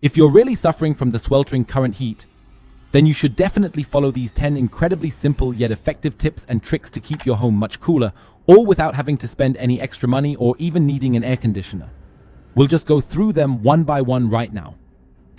If you're really suffering from the sweltering current heat, then you should definitely follow these 10 incredibly simple yet effective tips and tricks to keep your home much cooler, all without having to spend any extra money or even needing an air conditioner. We'll just go through them one by one right now.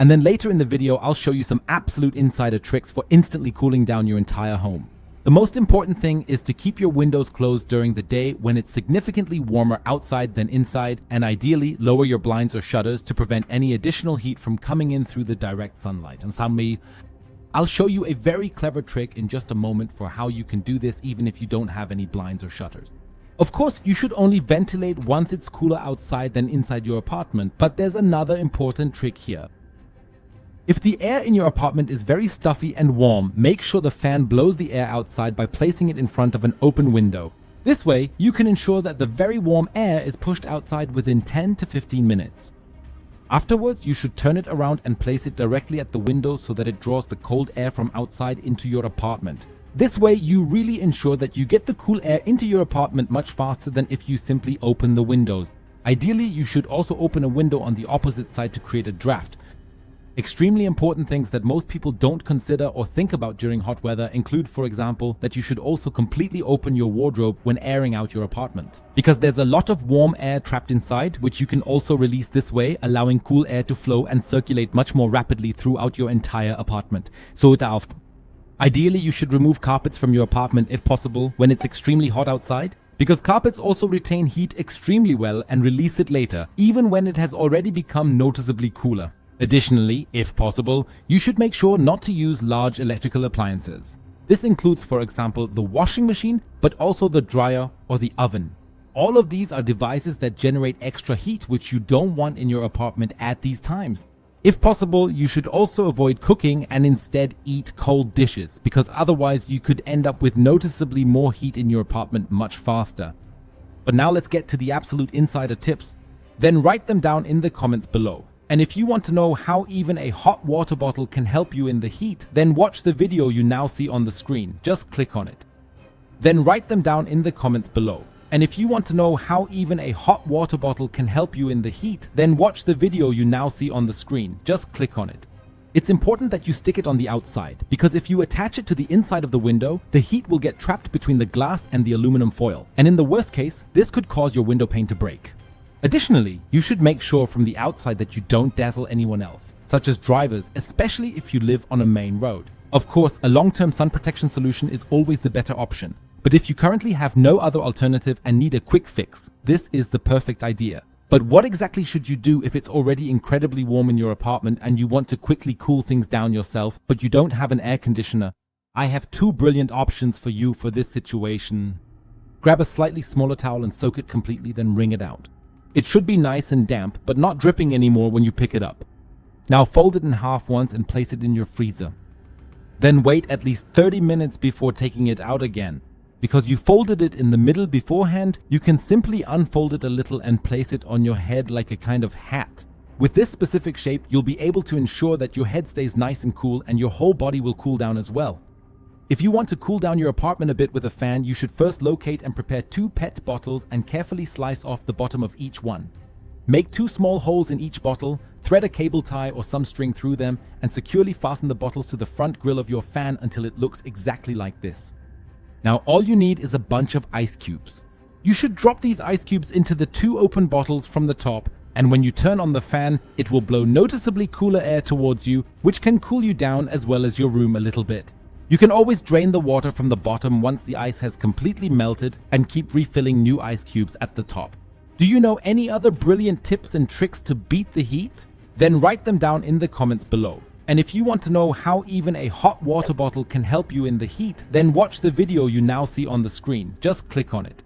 And then later in the video, I'll show you some absolute insider tricks for instantly cooling down your entire home. The most important thing is to keep your windows closed during the day when it's significantly warmer outside than inside, and ideally lower your blinds or shutters to prevent any additional heat from coming in through the direct sunlight. And I'll show you a very clever trick in just a moment for how you can do this even if you don't have any blinds or shutters. Of course, you should only ventilate once it's cooler outside than inside your apartment, but there's another important trick here. If the air in your apartment is very stuffy and warm, make sure the fan blows the air outside by placing it in front of an open window. This way, you can ensure that the very warm air is pushed outside within 10 to 15 minutes. Afterwards, you should turn it around and place it directly at the window so that it draws the cold air from outside into your apartment. This way, you really ensure that you get the cool air into your apartment much faster than if you simply open the windows. Ideally, you should also open a window on the opposite side to create a draft. Extremely important things that most people don't consider or think about during hot weather include, for example, that you should also completely open your wardrobe when airing out your apartment. Because there's a lot of warm air trapped inside, which you can also release this way, allowing cool air to flow and circulate much more rapidly throughout your entire apartment. Ideally, you should remove carpets from your apartment if possible when it's extremely hot outside, because carpets also retain heat extremely well and release it later, even when it has already become noticeably cooler. Additionally, if possible, you should make sure not to use large electrical appliances. This includes, for example, the washing machine, but also the dryer or the oven. All of these are devices that generate extra heat which you don't want in your apartment at these times. If possible, you should also avoid cooking and instead eat cold dishes, because otherwise you could end up with noticeably more heat in your apartment much faster. But now let's get to the absolute insider tips. Then write them down in the comments below. And if you want to know how even a hot water bottle can help you in the heat, then watch the video you now see on the screen. Just click on it. Then write them down in the comments below. And if you want to know how even a hot water bottle can help you in the heat, then watch the video you now see on the screen. Just click on it. It's important that you stick it on the outside, because if you attach it to the inside of the window, the heat will get trapped between the glass and the aluminum foil. And in the worst case, this could cause your window pane to break. Additionally, you should make sure from the outside that you don't dazzle anyone else, such as drivers, especially if you live on a main road. Of course, a long-term sun protection solution is always the better option, but if you currently have no other alternative and need a quick fix, this is the perfect idea. But what exactly should you do if it's already incredibly warm in your apartment and you want to quickly cool things down yourself, but you don't have an air conditioner? I have two brilliant options for you for this situation. Grab a slightly smaller towel and soak it completely, then wring it out. It should be nice and damp, but not dripping anymore when you pick it up. Now fold it in half once and place it in your freezer. Then wait at least 30 minutes before taking it out again. Because you folded it in the middle beforehand, you can simply unfold it a little and place it on your head like a kind of hat. With this specific shape, you'll be able to ensure that your head stays nice and cool and your whole body will cool down as well. If you want to cool down your apartment a bit with a fan, you should first locate and prepare 2 PET bottles and carefully slice off the bottom of each one. Make 2 small holes in each bottle, thread a cable tie or some string through them, and securely fasten the bottles to the front grill of your fan until it looks exactly like this. Now all you need is a bunch of ice cubes. You should drop these ice cubes into the 2 open bottles from the top, and when you turn on the fan, it will blow noticeably cooler air towards you, which can cool you down as well as your room a little bit. You can always drain the water from the bottom once the ice has completely melted and keep refilling new ice cubes at the top. Do you know any other brilliant tips and tricks to beat the heat? Then write them down in the comments below. And if you want to know how even a hot water bottle can help you in the heat, then watch the video you now see on the screen. Just click on it.